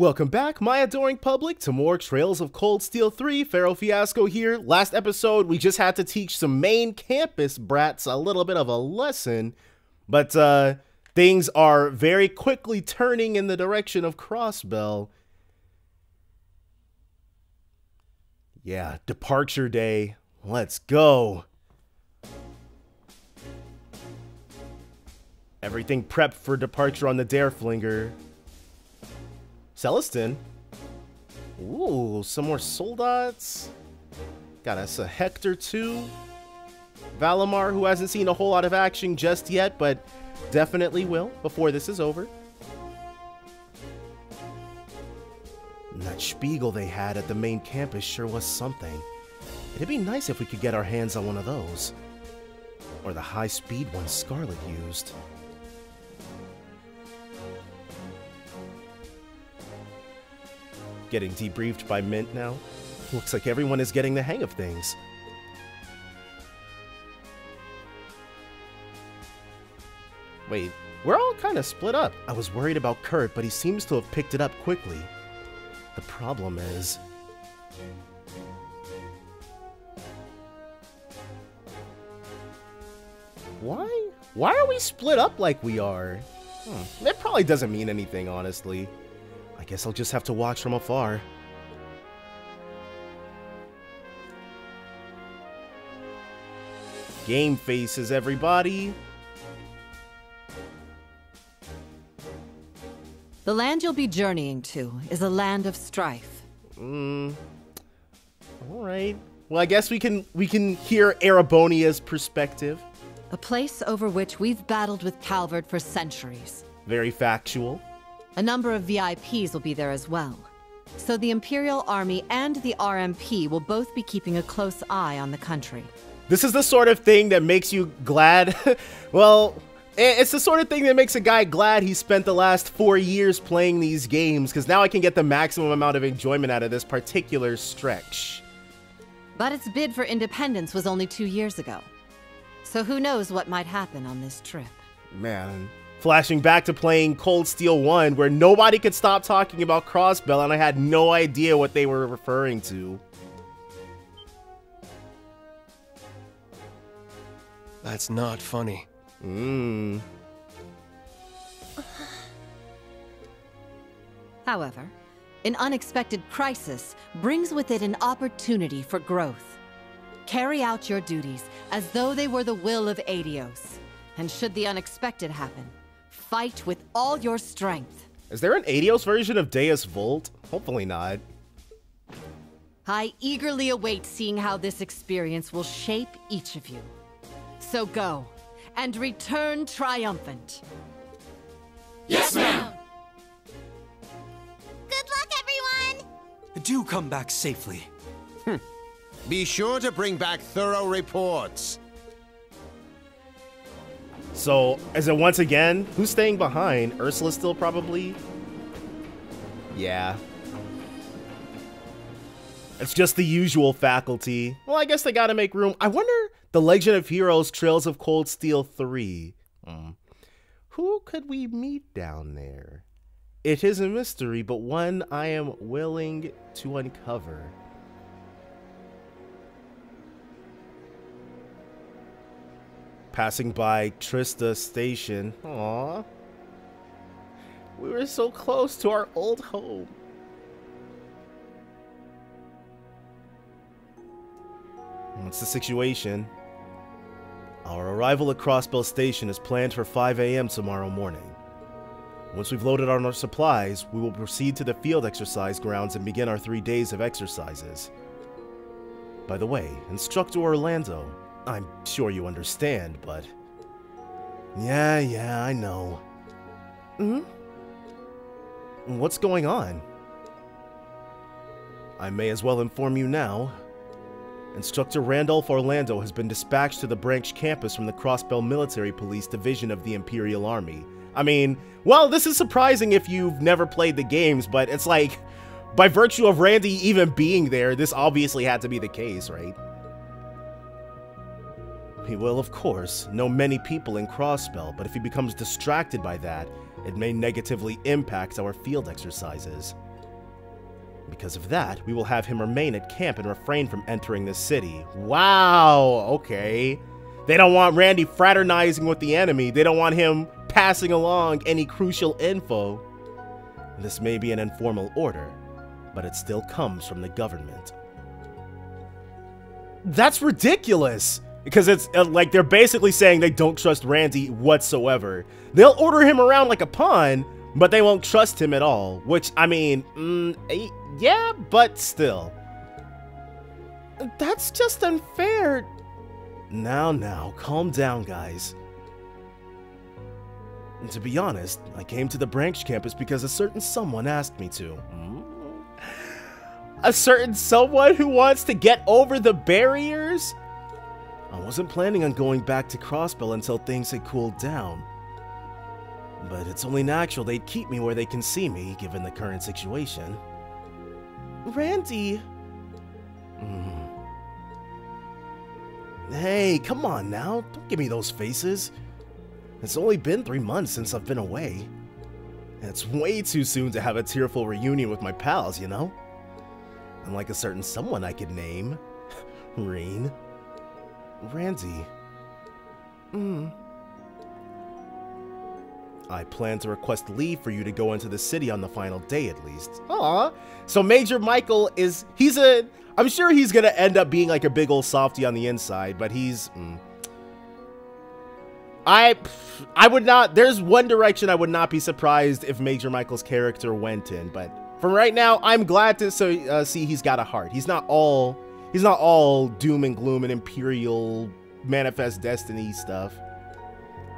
Welcome back, my adoring public, to more Trails of Cold Steel 3. Pharaoh Fiasco here. Last episode, we just had to teach some main campus brats a little bit of a lesson, but things are very quickly turning in the direction of Crossbell. Yeah, departure day. Let's go. Everything prepped for departure on the Dareflinger. Celestin. Ooh, some more soldats. Got us a Hector too. Valimar, who hasn't seen a whole lot of action just yet, but definitely will before this is over. And that Spiegel they had at the main campus sure was something. It'd be nice if we could get our hands on one of those. Or the high-speed one Scarlet used. Getting debriefed by Mint now. Looks like everyone is getting the hang of things. Wait, we're all kind of split up. I was worried about Kurt, but he seems to have picked it up quickly. The problem is... Why are we split up like we are? That probably doesn't mean anything, honestly. I guess I'll just have to watch from afar. Game faces, everybody. The land you'll be journeying to is a land of strife. All right. Well, I guess we can hear Erebonia's perspective. A place over which we've battled with Calvard for centuries. Very factual. A number of VIPs will be there as well. So the Imperial Army and the RMP will both be keeping a close eye on the country. This is the sort of thing that makes you glad. Well, it's the sort of thing that makes a guy glad he spent the last 4 years playing these games, because now I can get the maximum amount of enjoyment out of this particular stretch. But its bid for independence was only 2 years ago. So who knows what might happen on this trip. Man. Flashing back to playing Cold Steel 1, where nobody could stop talking about Crossbell and I had no idea what they were referring to. That's not funny. However, an unexpected crisis brings with it an opportunity for growth. Carry out your duties as though they were the will of Adios. And should the unexpected happen, fight with all your strength. Is there an Adios version of Deus Vult? Hopefully not. I eagerly await seeing how this experience will shape each of you. So go, and return triumphant. Yes, ma'am! Good luck, everyone! Do come back safely. Be sure to bring back thorough reports. So, is it once again, who's staying behind? Ursula still probably? Yeah. It's just the usual faculty. Well, I guess they gotta make room. I wonder, the Legend of Heroes Trails of Cold Steel 3. Who could we meet down there? It is a mystery, but one I am willing to uncover. Passing by Trista Station. Aww. We were so close to our old home. What's the situation? Our arrival at Crossbell Station is planned for 5 a.m. tomorrow morning. Once we've loaded on our supplies, we will proceed to the field exercise grounds and begin our 3 days of exercises. By the way, Instructor Orlando, I'm sure you understand, but... Yeah, I know. What's going on? I may as well inform you now. Instructor Randolph Orlando has been dispatched to the branch campus from the Crossbell Military Police Division of the Imperial Army. I mean, well, this is surprising if you've never played the games, but it's like, by virtue of Randy even being there, this obviously had to be the case, right? He will, of course, know many people in Crossbell, but if he becomes distracted by that, it may negatively impact our field exercises. Because of that, we will have him remain at camp and refrain from entering the city. Wow, okay. They don't want Randy fraternizing with the enemy. They don't want him passing along any crucial info. This may be an informal order, but it still comes from the government. That's ridiculous! Because it's like they're basically saying they don't trust Randy whatsoever. They'll order him around like a pawn, but they won't trust him at all. Which, I mean, yeah, but still. That's just unfair. Now, calm down, guys. And to be honest, I came to the branch campus because a certain someone asked me to. A certain someone who wants to get over the barriers? I wasn't planning on going back to Crossbell until things had cooled down. But it's only natural they'd keep me where they can see me, given the current situation. Randy! Hey, come on now, don't give me those faces. It's only been 3 months since I've been away. And it's way too soon to have a tearful reunion with my pals, you know? Unlike a certain someone I could name. Reen. Randy. I plan to request leave for you to go into the city on the final day at least. Aw. So Major Michael is, I'm sure he's gonna end up being like a big old softy on the inside, but he's, I would not, there's one direction I would not be surprised if Major Michael's character went in, but for right now, I'm glad to see he's got a heart. He's not all doom and gloom and Imperial manifest destiny stuff.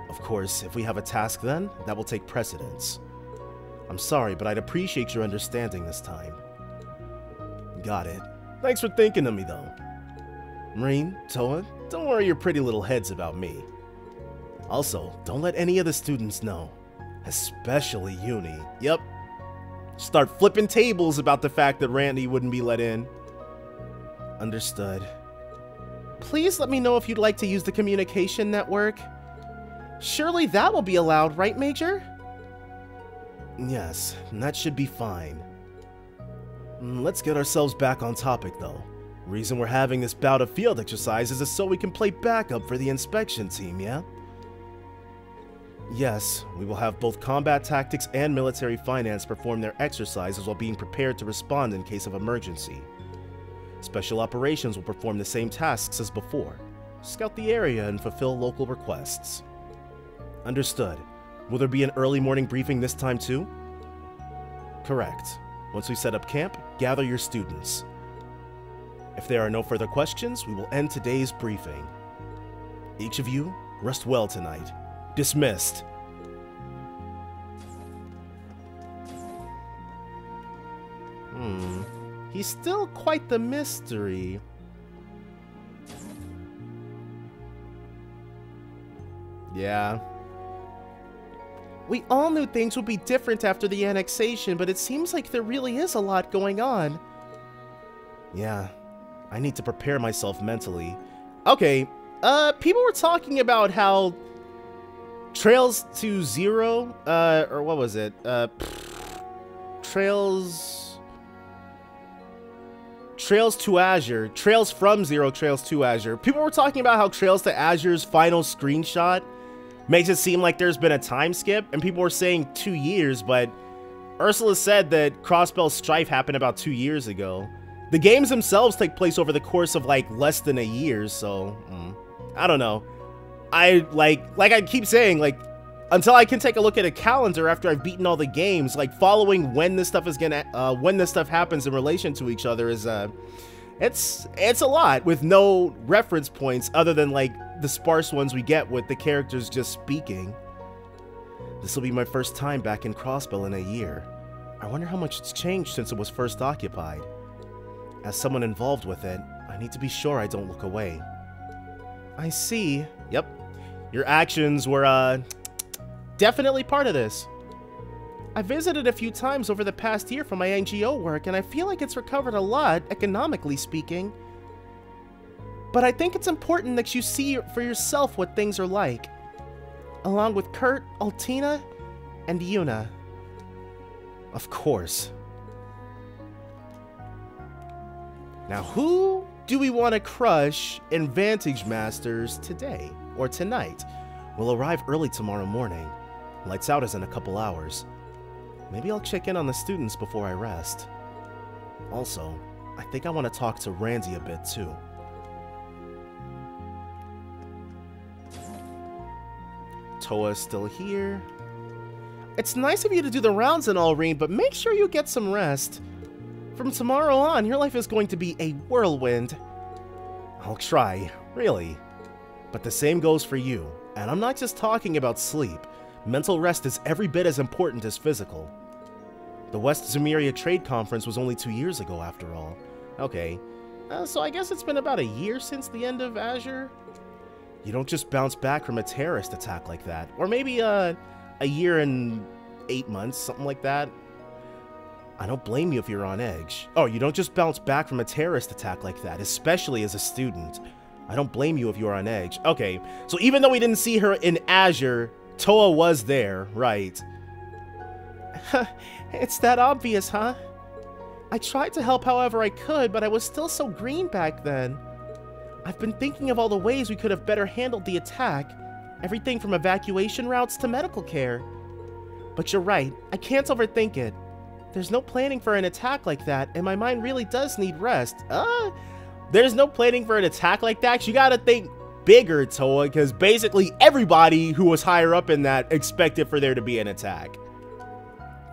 Of course, if we have a task then, that will take precedence. I'm sorry, but I'd appreciate your understanding this time. Got it. Thanks for thinking of me, though. Marine, Toa, don't worry your pretty little heads about me. Also, don't let any of the students know. Especially Uni. Yep. Start flipping tables about the fact that Randy wouldn't be let in. Understood. Please let me know if you'd like to use the communication network. Surely that will be allowed, right, Major? Yes, that should be fine. Let's get ourselves back on topic, though. Reason we're having this bout of field exercises is so we can play backup for the inspection team, yeah? Yes, we will have both combat tactics and military finance perform their exercises while being prepared to respond in case of emergency. Special operations will perform the same tasks as before. Scout the area and fulfill local requests. Understood. Will there be an early morning briefing this time too? Correct. Once we set up camp, gather your students. If there are no further questions, we will end today's briefing. Each of you, rest well tonight. Dismissed. He's still quite the mystery. Yeah. We all knew things would be different after the annexation, but it seems like there really is a lot going on. Yeah, I need to prepare myself mentally. Okay, people were talking about how Trails to Zero, or what was it? Trails to Azure. Trails from Zero, Trails to Azure. People were talking about how Trails to Azure's final screenshot makes it seem like there's been a time skip, and people were saying 2 years, but Ursula said that Crossbell Strife happened about 2 years ago. The games themselves take place over the course of like less than a year, so I don't know. I like I keep saying, like, until I can take a look at a calendar after I've beaten all the games, like following when this stuff is gonna when this stuff happens in relation to each other is it's a lot with no reference points other than like the sparse ones we get with the characters just speaking. This will be my first time back in Crossbell in a year. I wonder how much it's changed since it was first occupied. As someone involved with it, I need to be sure I don't look away. I see. Yep. Your actions were, definitely part of this. I visited a few times over the past year for my NGO work, and I feel like it's recovered a lot, economically speaking. But I think it's important that you see for yourself what things are like. Along with Kurt, Altina, and Yuna. Of course. Now, who do we want to crush in Vantage Masters today or tonight? We'll arrive early tomorrow morning. Lights out is in a couple hours. Maybe I'll check in on the students before I rest. Also, I think I want to talk to Randy a bit too. Toa's still here. It's nice of you to do the rounds and all, Reen, but make sure you get some rest. From tomorrow on, your life is going to be a whirlwind. I'll try, really. But the same goes for you. And I'm not just talking about sleep. Mental rest is every bit as important as physical. The West Zemeria Trade Conference was only 2 years ago, after all. Okay, so I guess it's been about a year since the end of Azure? You don't just bounce back from a terrorist attack like that. Or maybe a year and 8 months, something like that. I don't blame you if you're on edge. Oh, you don't just bounce back from a terrorist attack like that, especially as a student. I don't blame you if you're on edge. Okay, so even though we didn't see her in Azure, Toa was there, right? It's that obvious, huh? I tried to help however I could, but I was still so green back then. I've been thinking of all the ways we could have better handled the attack. Everything from evacuation routes to medical care. But you're right, I can't overthink it. There's no planning for an attack like that, and my mind really does need rest. There's no planning for an attack like that? You gotta think bigger, Toa, because basically everybody who was higher up in that expected for there to be an attack.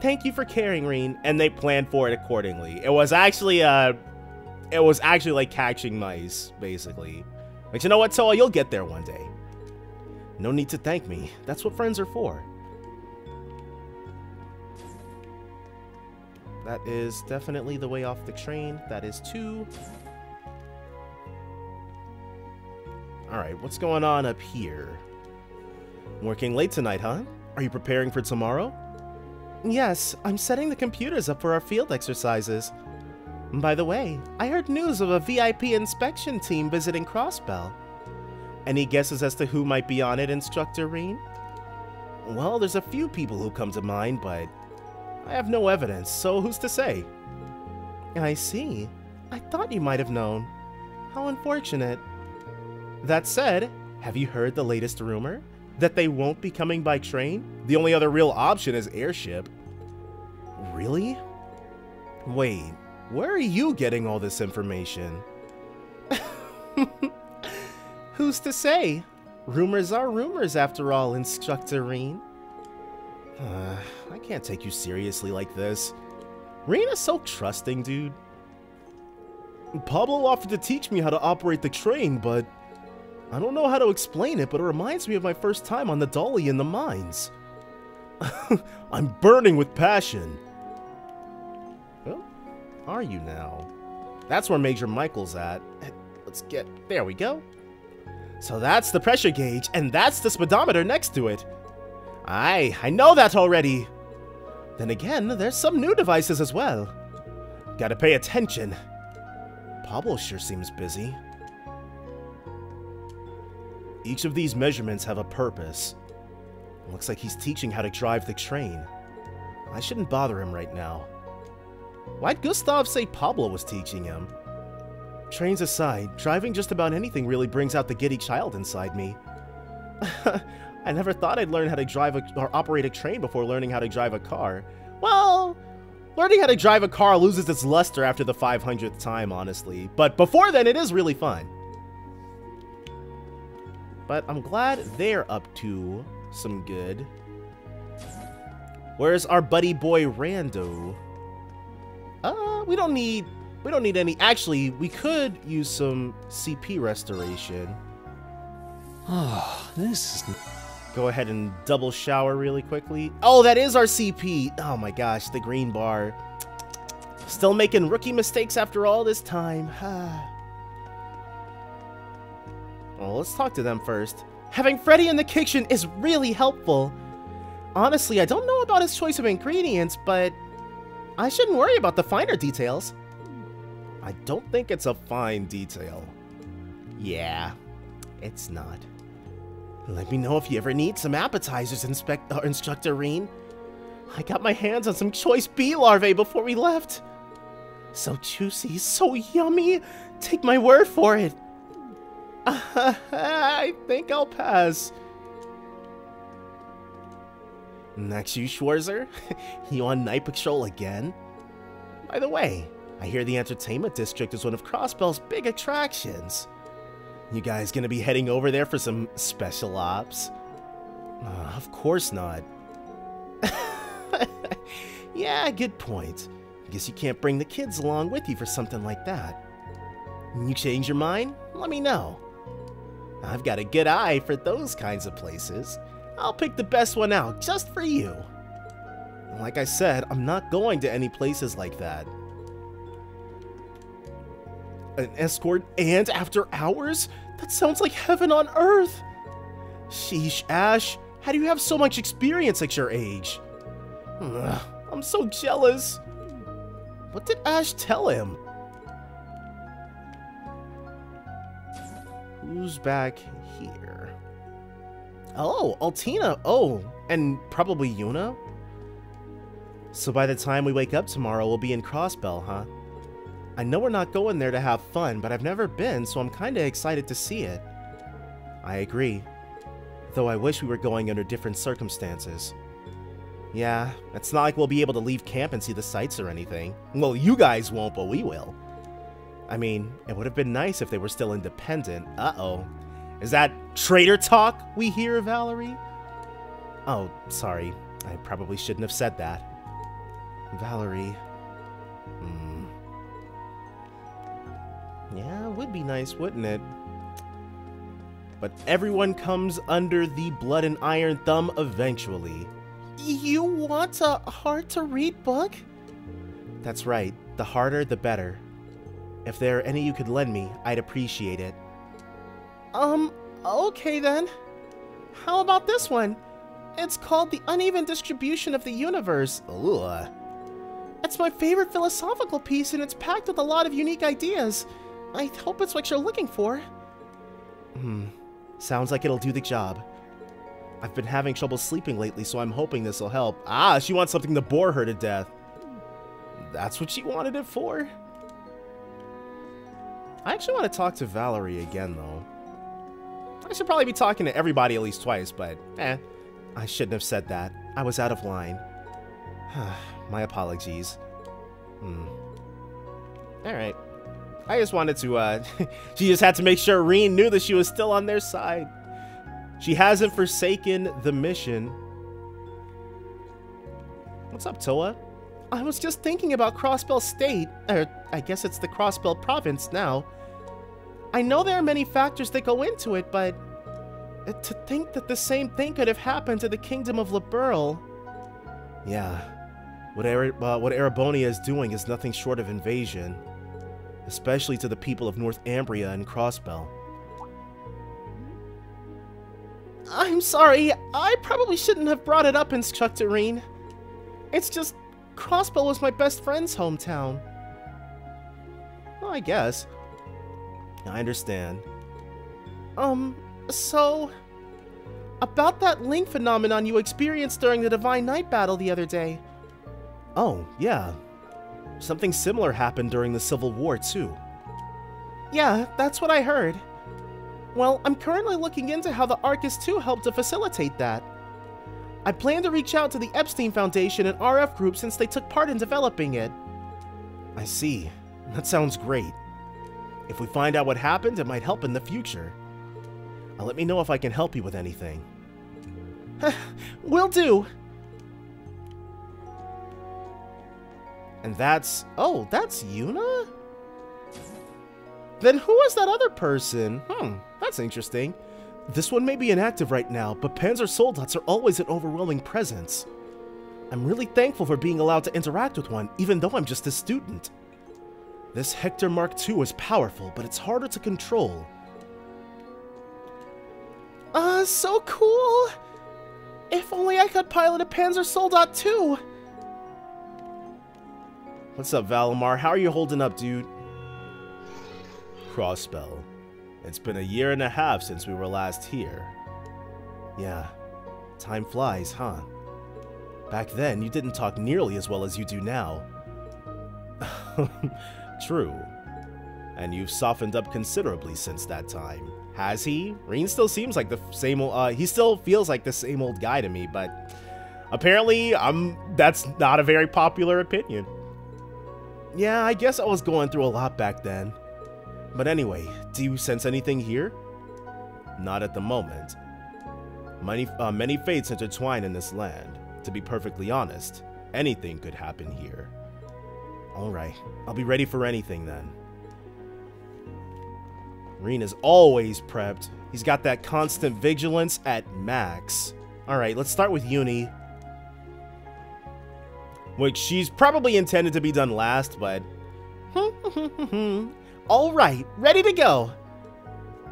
Thank you for caring, Reen, and they planned for it accordingly. It was actually like catching mice, basically. But you know what, Toa? You'll get there one day. No need to thank me. That's what friends are for. That is definitely the way off the train. That is 2. Alright, what's going on up here? Working late tonight, huh? Are you preparing for tomorrow? Yes, I'm setting the computers up for our field exercises. By the way, I heard news of a VIP inspection team visiting Crossbell. Any guesses as to who might be on it, Instructor Reen? Well, there's a few people who come to mind, but I have no evidence, so who's to say? I see. I thought you might have known. How unfortunate. That said, have you heard the latest rumor? That they won't be coming by train? The only other real option is airship. Really? Wait, where are you getting all this information? Who's to say? Rumors are rumors after all, Instructor Reen. I can't take you seriously like this. Reen is so trusting, dude. Pablo offered to teach me how to operate the train, but I don't know how to explain it, but it reminds me of my first time on the dolly in the mines. I'm burning with passion. Well, are you now? That's where Major Michael's at. Let's get... There we go. So that's the pressure gauge, and that's the speedometer next to it. I know that already. Then again, there's some new devices as well. Gotta pay attention. Pablo sure seems busy. Each of these measurements have a purpose. Looks like he's teaching how to drive the train. I shouldn't bother him right now. Why'd Gustav say Pablo was teaching him? Trains aside, driving just about anything really brings out the giddy child inside me. I never thought I'd learn how to drive or operate a train before learning how to drive a car. Well, learning how to drive a car loses its luster after the 500th time, honestly. But before then, it is really fun. But I'm glad they're up to some good. Where's our buddy boy Rando? We don't need any. Actually, we could use some CP restoration. Oh, this is... Go ahead and double shower really quickly. Oh, that is our CP. Oh my gosh, the green bar. Still making rookie mistakes after all this time. Well, let's talk to them first. Having Freddy in the kitchen is really helpful. Honestly, I don't know about his choice of ingredients, but I shouldn't worry about the finer details. I don't think it's a fine detail. Yeah, it's not. Let me know if you ever need some appetizers, Instructor Reen. I got my hands on some choice bee larvae before we left. So juicy, so yummy. Take my word for it. I think I'll pass. Next, you, Schwarzer? You on night patrol again? By the way, I hear the entertainment district is one of Crossbell's big attractions. You guys gonna be heading over there for some special ops? Of course not. Yeah, good point. Guess you can't bring the kids along with you for something like that. You change your mind? Let me know. I've got a good eye for those kinds of places. I'll pick the best one out just for you. Like I said, I'm not going to any places like that. An escort and after hours? That sounds like heaven on earth. Sheesh, Ash, how do you have so much experience at your age? Ugh, I'm so jealous. What did Ash tell him? Who's back here? Oh, Altina. Oh, and probably Yuna? So by the time we wake up tomorrow, we'll be in Crossbell, huh? I know we're not going there to have fun, but I've never been, so I'm kinda excited to see it. I agree. Though I wish we were going under different circumstances. Yeah, it's not like we'll be able to leave camp and see the sights or anything. Well, you guys won't, but we will. I mean, it would have been nice if they were still independent. Uh-oh. Is that traitor talk we hear, Valerie? Oh, sorry. I probably shouldn't have said that. Valerie. Yeah, it would be nice, wouldn't it? But everyone comes under the blood and iron thumb eventually. You want a hard-to-read book? That's right. The harder, the better. If there are any you could lend me, I'd appreciate it. Okay then. How about this one? It's called The Uneven Distribution of the Universe. Ugh. It's my favorite philosophical piece, and it's packed with a lot of unique ideas. I hope it's what you're looking for. Sounds like it'll do the job. I've been having trouble sleeping lately, so I'm hoping this'll help. Ah, she wants something to bore her to death. That's what she wanted it for? I actually want to talk to Valerie again, though. I should probably be talking to everybody at least twice, but I shouldn't have said that. I was out of line. My apologies. Alright. I just wanted to, she just had to make sure Reen knew that she was still on their side. She hasn't forsaken the mission. What's up, Toa? I was just thinking about Crossbell State, or I guess it's the Crossbell Province now. I know there are many factors that go into it, but to think that the same thing could have happened to the Kingdom of Liberl. Yeah, what Erebonia is doing is nothing short of invasion, especially to the people of North Ambria and Crossbell. I'm sorry, I probably shouldn't have brought it up, Instructor Reen. It's just, Crossbell was my best friend's hometown. Well, I guess. I understand. So... about that link phenomenon you experienced during the Divine Night battle the other day. Oh, yeah. Something similar happened during the Civil War, too. Yeah, that's what I heard. Well, I'm currently looking into how the Arcus 2 helped to facilitate that. I plan to reach out to the Epstein Foundation and RF Group since they took part in developing it. I see. That sounds great. If we find out what happened, it might help in the future. Let me know if I can help you with anything. Will do! And that's... oh, that's Yuna? Then who was that other person? That's interesting. This one may be inactive right now, but Panzer Soldats are always an overwhelming presence. I'm really thankful for being allowed to interact with one, even though I'm just a student. This Hector Mark II is powerful, but it's harder to control. So cool! If only I could pilot a Panzer Soldat too! What's up, Valimar? How are you holding up, dude? Crossbell. It's been 1.5 years since we were last here. Yeah, time flies, huh? Back then, you didn't talk nearly as well as you do now. True. And you've softened up considerably since that time. Has he? Rean still seems like the same old, he still feels like the same old guy to me, but apparently that's not a very popular opinion. Yeah, I guess I was going through a lot back then. But anyway, do you sense anything here? Not at the moment. Many fates intertwine in this land. To be perfectly honest, anything could happen here. Alright, I'll be ready for anything then. Rean is always prepped. He's got that constant vigilance at max. Alright, let's start with Uni. Which she's probably intended to be done last, but... Alright, ready to go.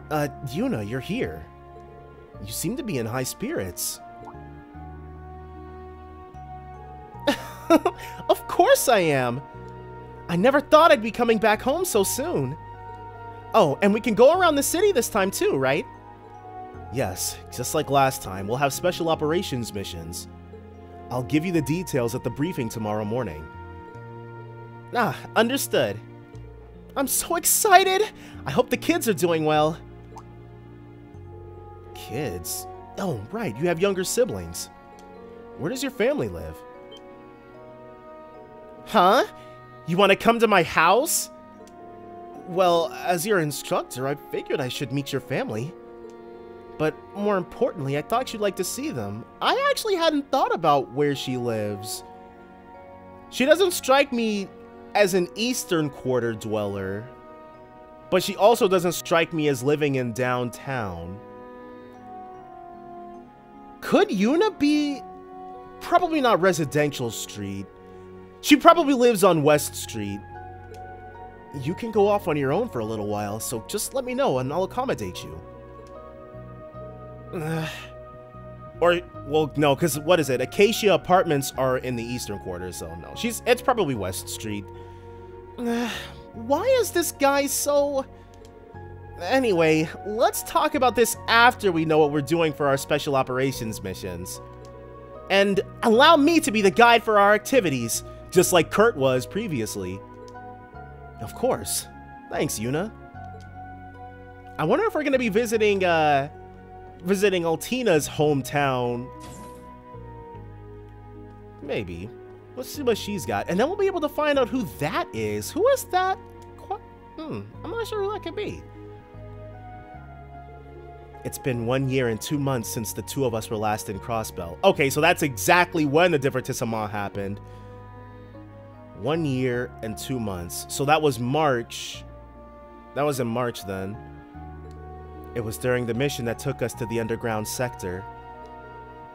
Yuna, you're here. You seem to be in high spirits. Of course I am. I never thought I'd be coming back home so soon. Oh, and we can go around the city this time too, right? Yes, just like last time, we'll have special operations missions. I'll give you the details at the briefing tomorrow morning. Ah, understood. I'm so excited! I hope the kids are doing well. Kids? Oh, right, you have younger siblings. Where does your family live? Huh? You want to come to my house? Well, as your instructor, I figured I should meet your family. But more importantly, I thought you'd like to see them. I actually hadn't thought about where she lives. She doesn't strike me as an Eastern Quarter dweller, but she also doesn't strike me as living in downtown. Could Yuna be... Probably not Residential Street. She probably lives on West Street. You can go off on your own for a little while, so just let me know and I'll accommodate you. Or, well, no, because what is it? Acacia Apartments are in the Eastern Quarter, so no. It's probably West Street. Why is this guy so... Anyway, let's talk about this after we know what we're doing for our special operations missions. And allow me to be the guide for our activities, just like Kurt was previously. Of course. Thanks, Yuna. I wonder if we're going to be visiting Altina's hometown. Maybe. Let's see what she's got. And then we'll be able to find out who that is. Who is that? I'm not sure who that could be. It's been 1 year and 2 months since the two of us were last in Crossbell. Okay, so that's exactly when the divertissement happened. 1 year and 2 months. So that was March. That was in March then. It was during the mission that took us to the underground sector.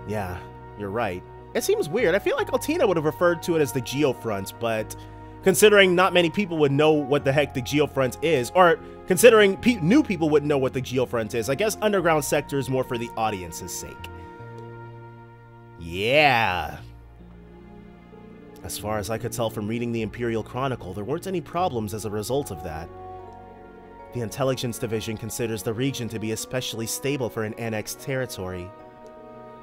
Yeah, you're right. It seems weird. I feel like Altina would have referred to it as the Geofront, but considering not many people would know what the heck the Geofront is, or considering new people wouldn't know what the Geofront is, I guess underground sector is more for the audience's sake. Yeah. As far as I could tell from reading the Imperial Chronicle, there weren't any problems as a result of that. The Intelligence Division considers the region to be especially stable for an annexed territory.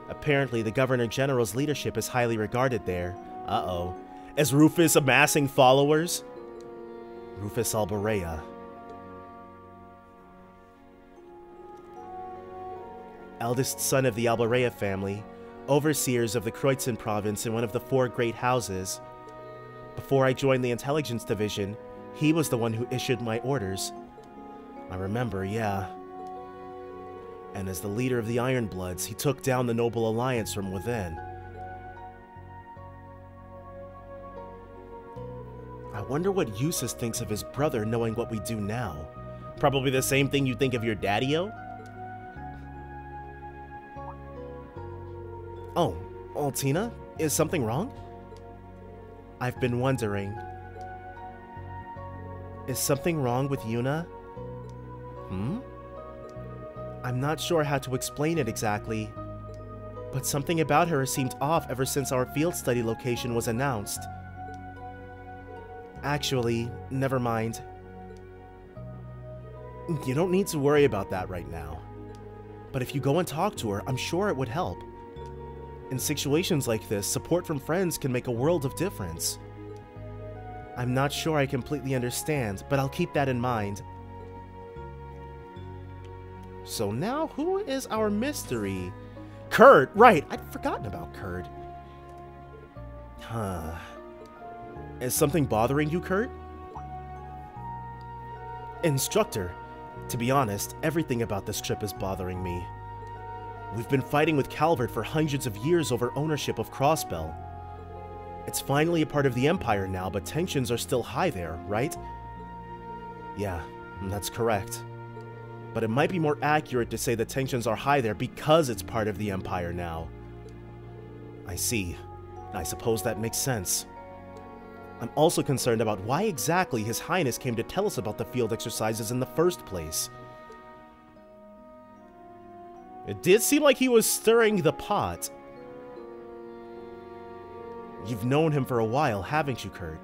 Apparently, the Governor General's leadership is highly regarded there. Uh-oh. Is Rufus amassing followers? Rufus Alborea. Eldest son of the Alborea family, overseers of the Kreutzen province in one of the 4 great houses. Before I joined the Intelligence Division, he was the one who issued my orders. I remember, yeah. And as the leader of the Ironbloods, he took down the Noble Alliance from within. I wonder what Eustace thinks of his brother knowing what we do now. Probably the same thing you think of your daddy-o? Oh, Altina? Is something wrong? I've been wondering. Is something wrong with Yuna? I'm not sure how to explain it exactly, but something about her seemed off ever since our field study location was announced. Actually, never mind. You don't need to worry about that right now. But if you go and talk to her, I'm sure it would help. In situations like this, support from friends can make a world of difference. I'm not sure I completely understand, but I'll keep that in mind. So now, who is our mystery? Kurt! Right, I'd forgotten about Kurt. Huh. Is something bothering you, Kurt? Instructor, to be honest, everything about this trip is bothering me. We've been fighting with Calvert for hundreds of years over ownership of Crossbell. It's finally a part of the Empire now, but tensions are still high there, right? Yeah, that's correct. But it might be more accurate to say that tensions are high there because it's part of the Empire now. I see. I suppose that makes sense. I'm also concerned about why exactly His Highness came to tell us about the field exercises in the first place. It did seem like he was stirring the pot. You've known him for a while, haven't you, Kurt?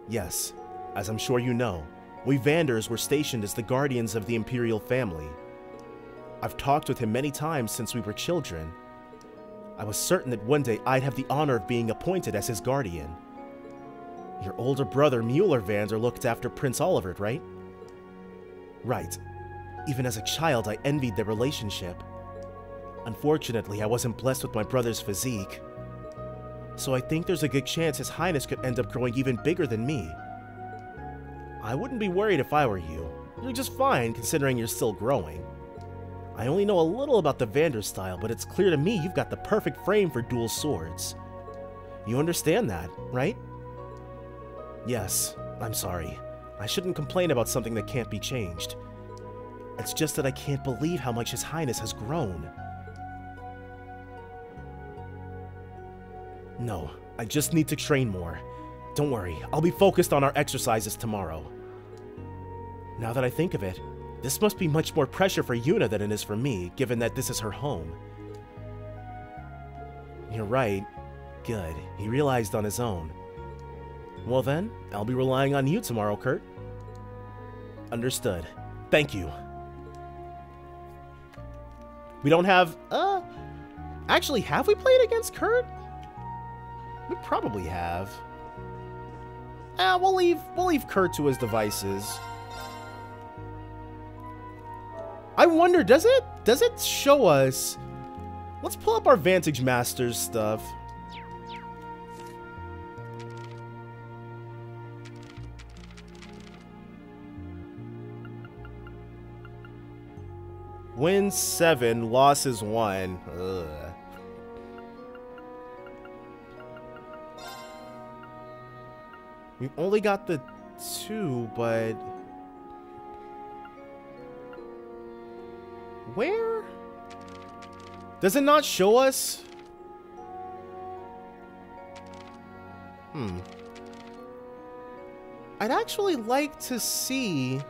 Yes, as I'm sure you know, we Vanders were stationed as the guardians of the Imperial family. I've talked with him many times since we were children. I was certain that one day I'd have the honor of being appointed as his guardian. Your older brother, Mueller Vander, looked after Prince Olivert, right? Right. Even as a child, I envied their relationship. Unfortunately, I wasn't blessed with my brother's physique. So I think there's a good chance His Highness could end up growing even bigger than me. I wouldn't be worried if I were you. You're just fine, considering you're still growing. I only know a little about the Vander style, but it's clear to me you've got the perfect frame for dual swords. You understand that, right? Yes, I'm sorry. I shouldn't complain about something that can't be changed. It's just that I can't believe how much His Highness has grown. No, I just need to train more. Don't worry, I'll be focused on our exercises tomorrow. Now that I think of it, this must be much more pressure for Yuna than it is for me, given that this is her home. You're right. Good, he realized on his own. Well then, I'll be relying on you tomorrow, Kurt. Understood. Thank you. We don't have, actually, have we played against Kurt? We probably have. We'll leave Kurt to his devices. I wonder, does it show us? Let's pull up our Vantage Masters stuff. Wins 7, losses 1. Ugh. We've only got the 2, but... Where? Does it not show us? I'd actually like to see...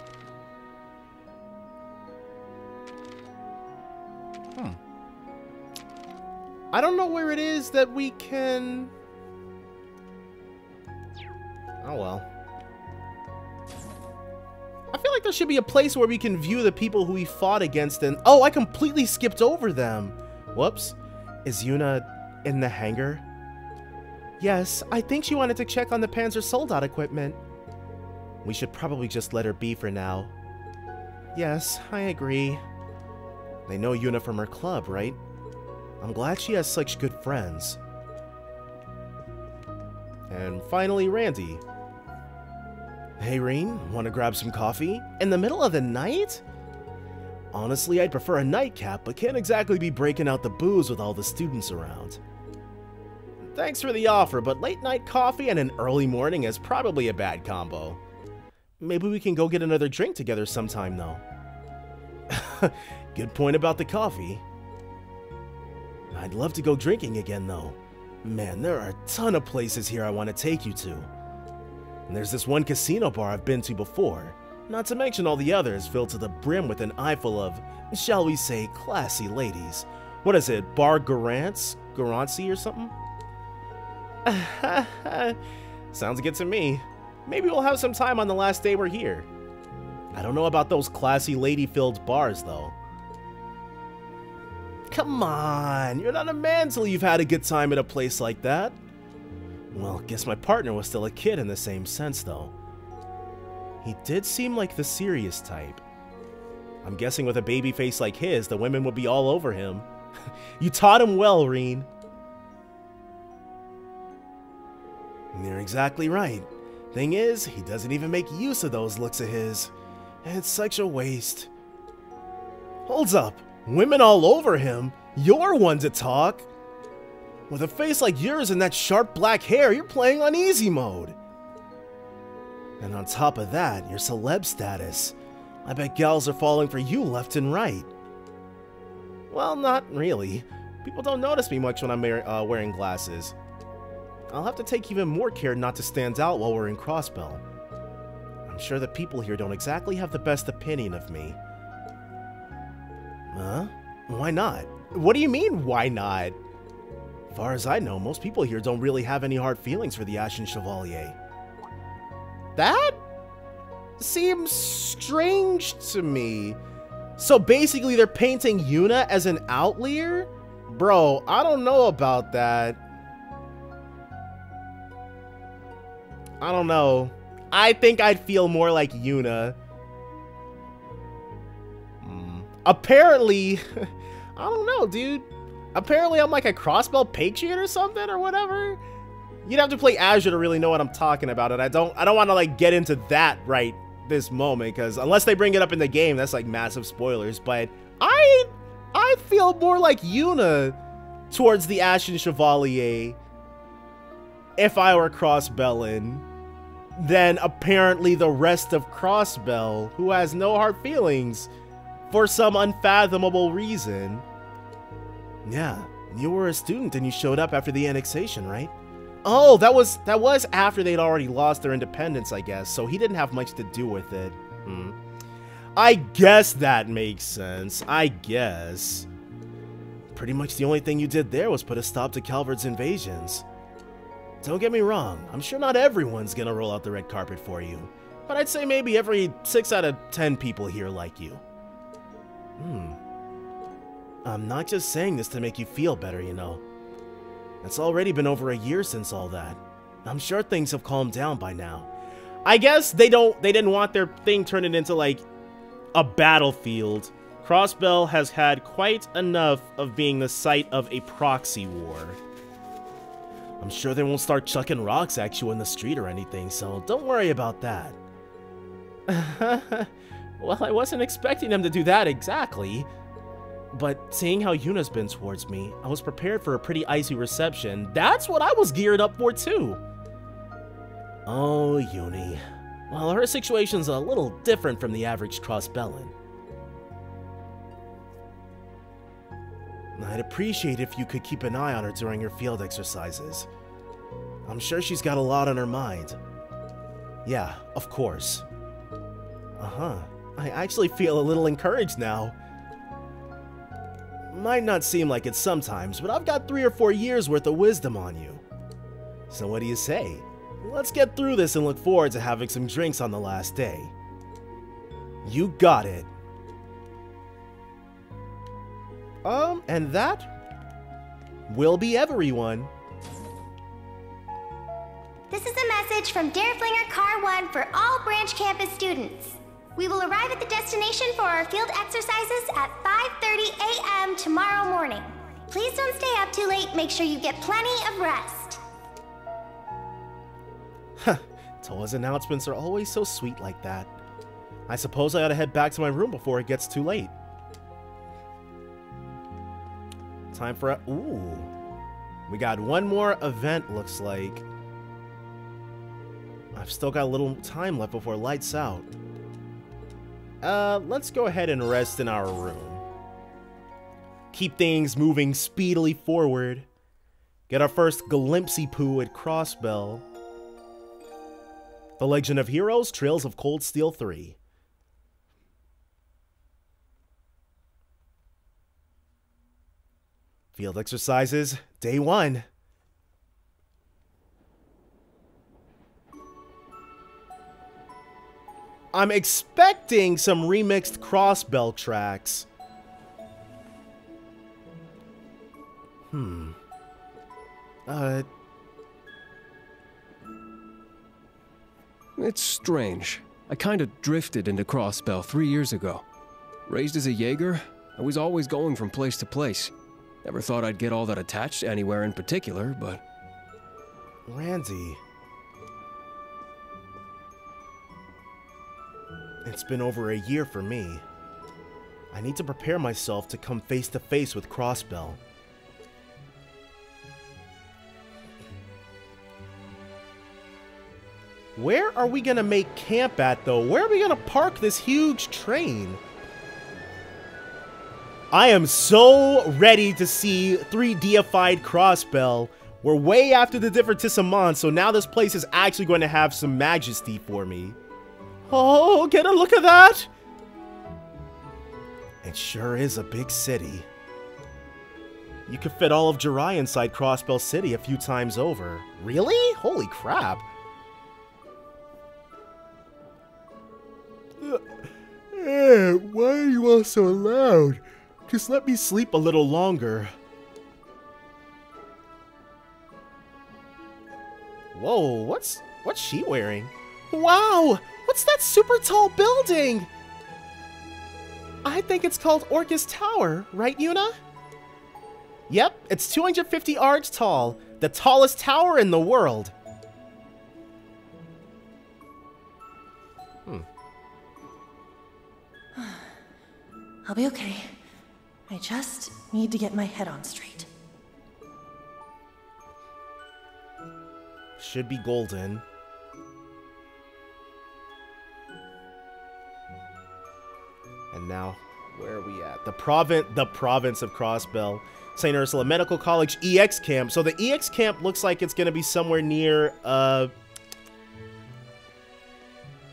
I don't know where it is that we can... Oh well. I feel like there should be a place where we can view the people who we fought against and... Oh, I completely skipped over them. Whoops. Is Yuna in the hangar? Yes, I think she wanted to check on the Panzer Soldat equipment. We should probably just let her be for now. Yes, I agree. They know Yuna from her club, right? I'm glad she has such good friends. And finally, Randy. Hey, Reen, want to grab some coffee? In the middle of the night? Honestly, I'd prefer a nightcap, but can't exactly be breaking out the booze with all the students around. Thanks for the offer, but late night coffee and an early morning is probably a bad combo. Maybe we can go get another drink together sometime, though. Good point about the coffee. I'd love to go drinking again, though. Man, there are a ton of places here I want to take you to. And there's this one casino bar I've been to before, not to mention all the others filled to the brim with an eyeful of, shall we say, classy ladies. What is it, Bar Garancy or something? Sounds good to me. Maybe we'll have some time on the last day we're here. I don't know about those classy lady-filled bars, though. Come on, you're not a man till you've had a good time at a place like that. Well, guess my partner was still a kid in the same sense, though. He did seem like the serious type. I'm guessing with a baby face like his, the women would be all over him. You taught him well, Reen. You're exactly right. Thing is, he doesn't even make use of those looks of his. It's such a waste. Holds up. Women all over him? You're one to talk. With a face like yours and that sharp black hair, you're playing on easy mode. And on top of that, your celeb status. I bet gals are falling for you left and right. Well, not really. People don't notice me much when I'm wearing glasses. I'll have to take even more care not to stand out while we're in Crossbell. I'm sure the people here don't exactly have the best opinion of me. Huh? Why not? What do you mean, why not? As far as I know, most people here don't really have any hard feelings for the Ashen Chevalier. That seems strange to me. So basically they're painting Yuna as an outlier? Bro, I don't know about that. I don't know. I think I'd feel more like Yuna. Apparently, I don't know, dude. Apparently I'm like a Crossbell patriot or something or whatever. You'd have to play Azure to really know what I'm talking about, and I don't want to like get into that right this moment, because unless they bring it up in the game, that's like massive spoilers. But I feel more like Yuna towards the Ashen Chevalier if I were Crossbellin than apparently the rest of Crossbell, who has no hard feelings for some unfathomable reason. Yeah, you were a student and you showed up after the annexation, right? Oh, that was after they'd already lost their independence, I guess, so he didn't have much to do with it. I guess that makes sense. I guess. Pretty much the only thing you did there was put a stop to Calvard's invasions. Don't get me wrong, I'm sure not everyone's gonna roll out the red carpet for you, but I'd say maybe every 6 out of 10 people here like you. I'm not just saying this to make you feel better, you know. It's already been over a year since all that. I'm sure things have calmed down by now. I guess they didn't want their thing turning into like a battlefield. Crossbell has had quite enough of being the site of a proxy war. I'm sure they won't start chucking rocks at you in the street or anything, so don't worry about that. Well, I wasn't expecting them to do that exactly. But seeing how Yuna's been towards me, I was prepared for a pretty icy reception. That's what I was geared up for too. Oh, Uni. Well, her situation's a little different from the average Crossbellin. I'd appreciate if you could keep an eye on her during her field exercises. I'm sure she's got a lot on her mind. Yeah, of course. I actually feel a little encouraged now. Might not seem like it sometimes, but I've got 3 or 4 years worth of wisdom on you. So what do you say? Let's get through this and look forward to having some drinks on the last day. You got it. And that will be everyone. This is a message from Dareflinger Car 1 for all Branch Campus students. We will arrive at the destination for our field exercises at 5:30 a.m. tomorrow morning. Please don't stay up too late. Make sure you get plenty of rest. Toa's announcements are always so sweet like that. I suppose I ought to head back to my room before it gets too late. Time for a... Ooh. We got one more event, looks like. I've still got a little time left before lights out. Let's go ahead and rest in our room. Keep things moving speedily forward. Get our first glimpsey poo at Crossbell. The Legend of Heroes, Trails of Cold Steel 3. Field exercises, day 1. I'm expecting some remixed Crossbell tracks. It's strange. I kind of drifted into Crossbell 3 years ago. Raised as a Jaeger, I was always going from place to place. Never thought I'd get all that attached to anywhere in particular, but... Randy. It's been over a year for me. I need to prepare myself to come face to face with Crossbell. Where are we gonna make camp at, though? Where are we gonna park this huge train? I am so ready to see 3Dified Crossbell. We're way after the divertissement, so now this place is actually going to have some majesty for me. Oh, get a look at that! It sure is a big city. You could fit all of Jirai inside Crossbell City a few times over. Really? Holy crap. Why are you all so loud? Just let me sleep a little longer. Whoa, what's she wearing? Wow, what's that super tall building? I think it's called Orcus Tower, right, Yuna? Yep, it's 250 arcs tall, the tallest tower in the world. I'll be okay. I just need to get my head on straight. Should be golden. And now, where are we at? The province of Crossbell. St. Ursula Medical College EX camp. So the EX camp looks like it's gonna be somewhere near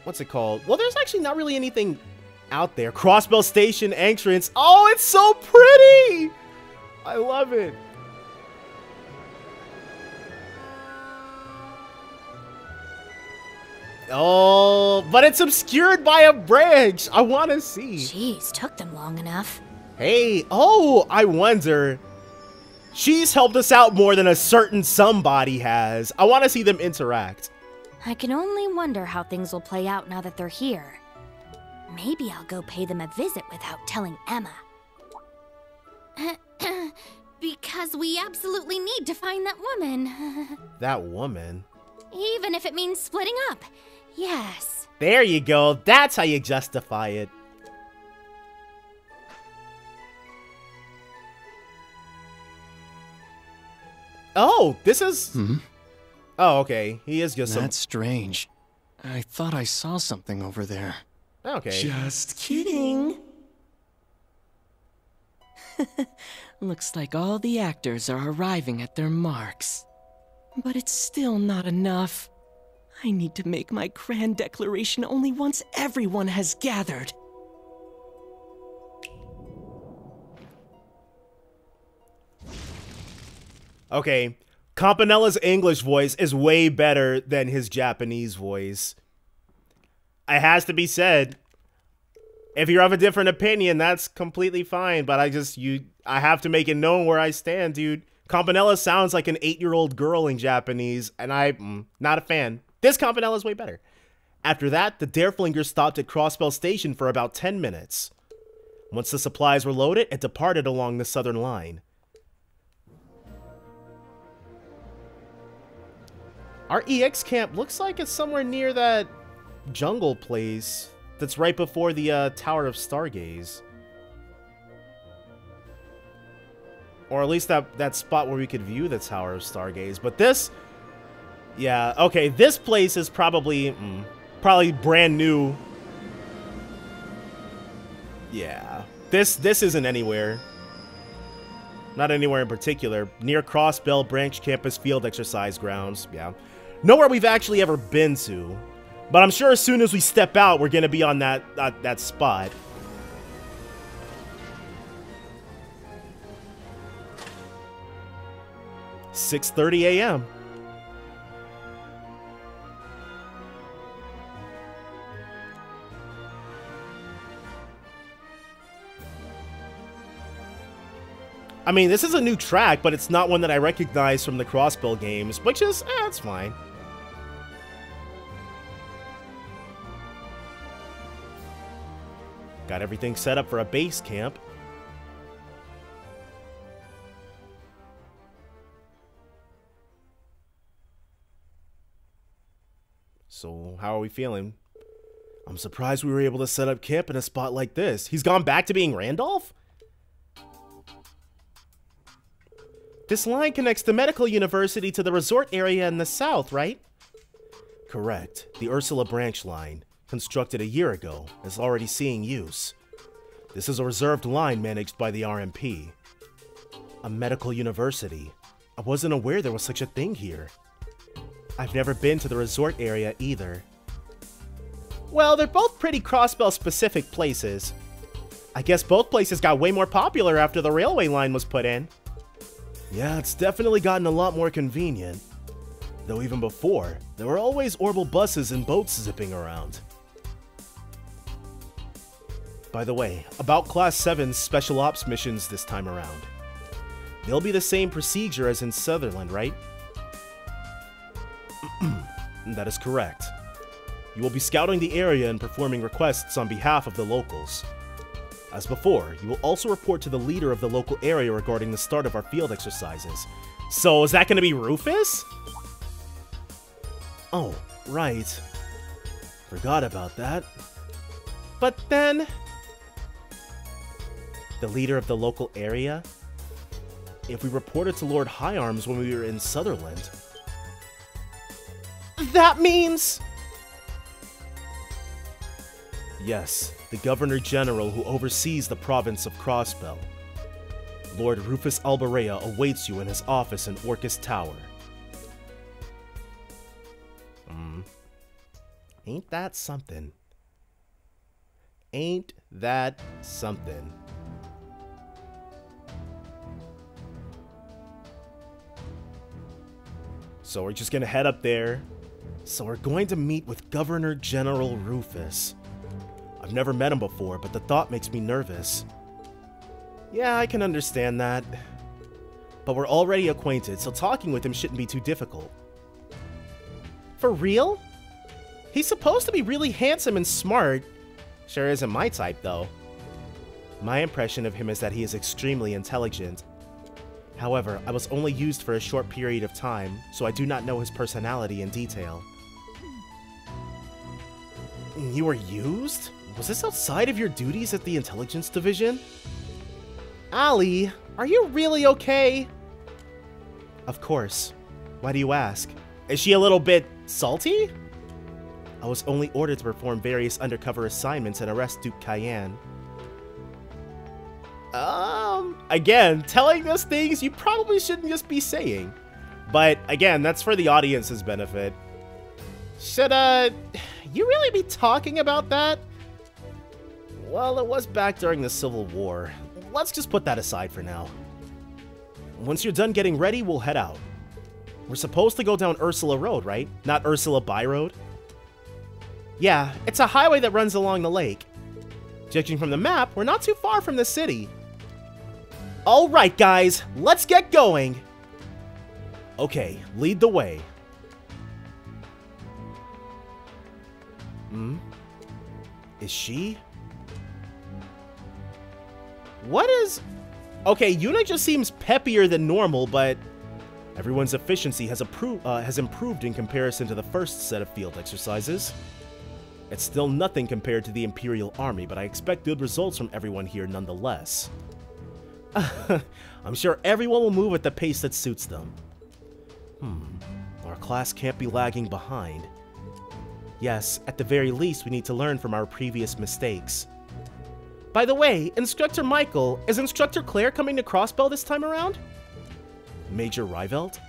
what's it called? Well, there's actually not really anything out there. Crossbell Station entrance. Oh, it's so pretty! I love it. Oh, but it's obscured by a branch. I want to see. Jeez, took them long enough. Hey, oh, I wonder. She's helped us out more than a certain somebody has. I want to see them interact. I can only wonder how things will play out now that they're here. Maybe I'll go pay them a visit without telling Emma. Because we absolutely need to find that woman. That woman? Even if it means splitting up. Yes. There you go. That's how you justify it. Oh, this is... Oh, okay. He is just That's strange. I thought I saw something over there. Okay. Just kidding. Looks like all the actors are arriving at their marks. But it's still not enough. I need to make my grand declaration only once everyone has gathered. Okay. Campanella's English voice is way better than his Japanese voice. It has to be said. If you have a different opinion, that's completely fine. But I have to make it known where I stand, dude. Campanella sounds like an 8-year-old girl in Japanese, and I'm not a fan. This Campanella's way better. After that, the Dareflinger stopped at Crossbell Station for about 10 minutes. Once the supplies were loaded, it departed along the southern line. Our EX camp looks like it's somewhere near that jungle place that's right before the Tower of Stargaze. Or at least that spot where we could view the Tower of Stargaze. But this... Yeah, okay, this place is probably brand new. Yeah. This isn't anywhere. Not anywhere in particular. Near Crossbell Branch Campus Field Exercise Grounds. Yeah. Nowhere we've actually ever been to. But I'm sure as soon as we step out, we're gonna be on that spot. "6:30 a.m. I mean, this is a new track, but it's not one that I recognize from the Crossbell games, which is, it's fine. Got everything set up for a base camp. So, how are we feeling? I'm surprised we were able to set up camp in a spot like this. He's gone back to being Randolph? This line connects the medical university to the resort area in the south, right? Correct. The Ursula branch line, constructed a year ago, is already seeing use. This is a reserved line managed by the RMP. A medical university. I wasn't aware there was such a thing here. I've never been to the resort area either. Well, they're both pretty Crossbell specific places. I guess both places got way more popular after the railway line was put in. Yeah, it's definitely gotten a lot more convenient. Though even before, there were always orbital buses and boats zipping around. By the way, about Class 7's special ops missions this time around. They'll be the same procedure as in Sutherland, right? That is correct. You will be scouting the area and performing requests on behalf of the locals. As before, you will also report to the leader of the local area regarding the start of our field exercises. So, is that going to be Rufus? Oh, right. Forgot about that. But then... the leader of the local area? If we reported to Lord High Arms when we were in Sutherland... that means... Yes, the Governor General who oversees the province of Crossbell. Lord Rufus Alberea awaits you in his office in Orcus Tower. Ain't that something? Ain't that something? So we're just gonna head up there. So we're going to meet with Governor General Rufus. I've never met him before, but the thought makes me nervous. Yeah, I can understand that. But we're already acquainted, so talking with him shouldn't be too difficult. For real? He's supposed to be really handsome and smart. Sure isn't my type, though. My impression of him is that he is extremely intelligent. However, I was only used for a short period of time, so I do not know his personality in detail. You were used? Was this outside of your duties at the Intelligence Division? Allie, are you really okay? Of course. Why do you ask? Is she a little bit salty? I was only ordered to perform various undercover assignments and arrest Duke Cayenne. Again, telling us things you probably shouldn't just be saying. But, again, that's for the audience's benefit. Should, you really be talking about that? Well, it was back during the Civil War. Let's just put that aside for now. Once you're done getting ready, we'll head out. We're supposed to go down Ursula Road, right? Not Ursula By Road? Yeah, it's a highway that runs along the lake. Judging from the map, we're not too far from the city. Alright guys, let's get going! Okay, lead the way. Is she? What is... Okay, Yuna just seems peppier than normal, but... everyone's efficiency has improved in comparison to the first set of field exercises. It's still nothing compared to the Imperial Army, but I expect good results from everyone here nonetheless. I'm sure everyone will move at the pace that suits them. Our class can't be lagging behind. Yes, at the very least, we need to learn from our previous mistakes. By the way, Instructor Michael, is Instructor Claire coming to Crossbell this time around? Major Rivelt?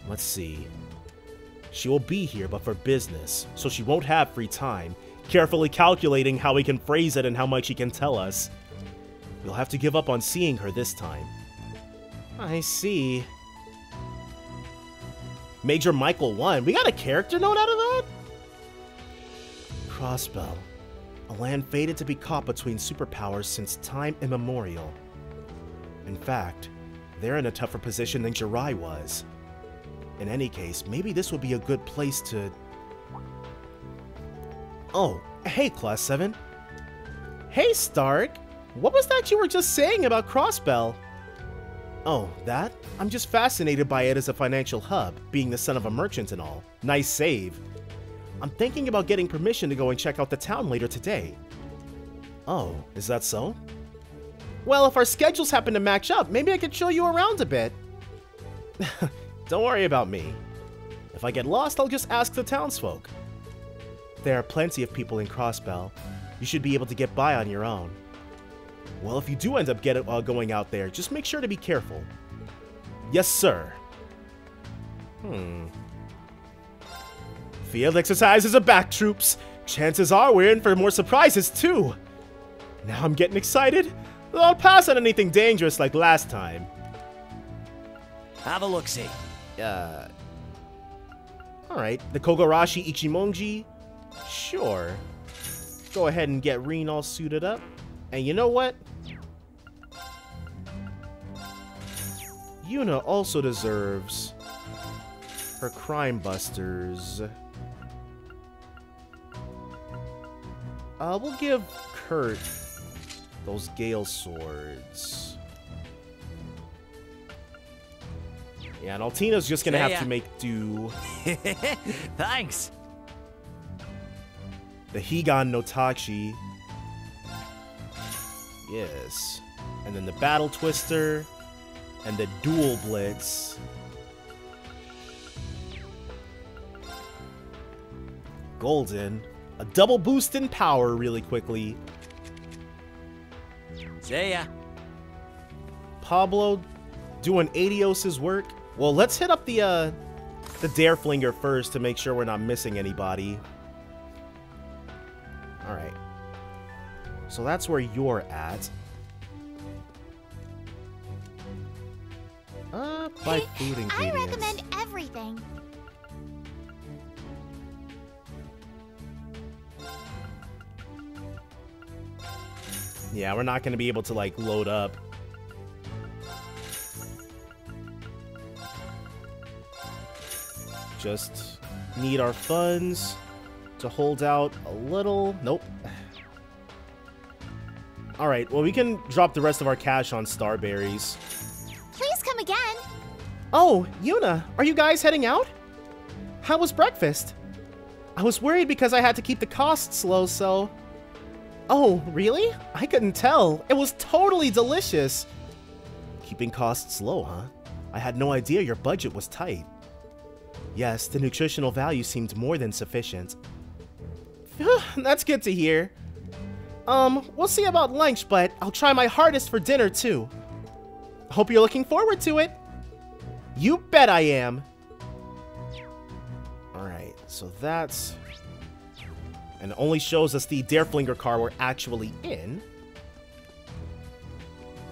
Let's see. She will be here, but for business, so she won't have free time, carefully calculating how we can phrase it and how much she can tell us. We'll have to give up on seeing her this time. I see. Major Michael 1. We got a character note out of that? Crossbell. A land fated to be caught between superpowers since time immemorial. In fact, they're in a tougher position than Jirai was. In any case, maybe this would be a good place to... Oh, hey, Class 7. Hey, Stark! What was that you were just saying about Crossbell? Oh, that? I'm just fascinated by it as a financial hub, being the son of a merchant and all. Nice save. I'm thinking about getting permission to go and check out the town later today. Oh, is that so? Well, if our schedules happen to match up, maybe I could show you around a bit. Don't worry about me. If I get lost, I'll just ask the townsfolk. There are plenty of people in Crossbell. You should be able to get by on your own. Well, if you do end up going out there, just make sure to be careful. Yes, sir. Field exercises are back, troops. Chances are we're in for more surprises, too. Now I'm getting excited. I'll pass on anything dangerous like last time. Have a look-see. Alright, the Kogarashi Ichimonji? Sure. Go ahead and get Reen all suited up. And you know what? Yuna also deserves her Crime Busters. We'll give Kurt those Gale Swords. Yeah, and Altina's just gonna have to make do. Thanks. The Higan no Tachi. Yes. And then the Battle Twister. And the Dual Blitz. Golden. A double boost in power really quickly. See ya. Pablo doing Adios' work. Well, let's hit up the Dareflinger first to make sure we're not missing anybody. Alright. So that's where you're at. Buy food ingredients. I recommend everything. Yeah, we're not going to be able to, like, load up. Just need our funds to hold out a little. Nope. Alright, well, we can drop the rest of our cash on Starberries. Please come again. Oh, Yuna, are you guys heading out? How was breakfast? I was worried because I had to keep the costs low, so... Oh, really? I couldn't tell. It was totally delicious. Keeping costs low, huh? I had no idea your budget was tight. Yes, the nutritional value seemed more than sufficient. That's good to hear. We'll see about lunch, but I'll try my hardest for dinner, too. Hope you're looking forward to it. You bet I am. Alright, so that's... And it only shows us the Dareflinger car we're actually in.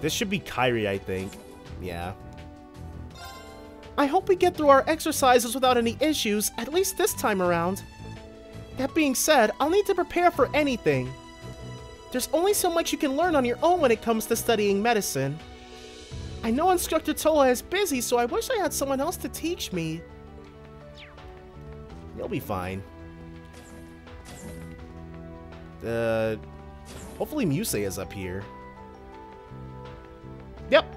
This should be Kairi, I think. Yeah. I hope we get through our exercises without any issues, at least this time around. That being said, I'll need to prepare for anything. There's only so much you can learn on your own when it comes to studying medicine. I know Instructor Toa is busy, so I wish I had someone else to teach me. You'll be fine. Hopefully Musei is up here. Yep.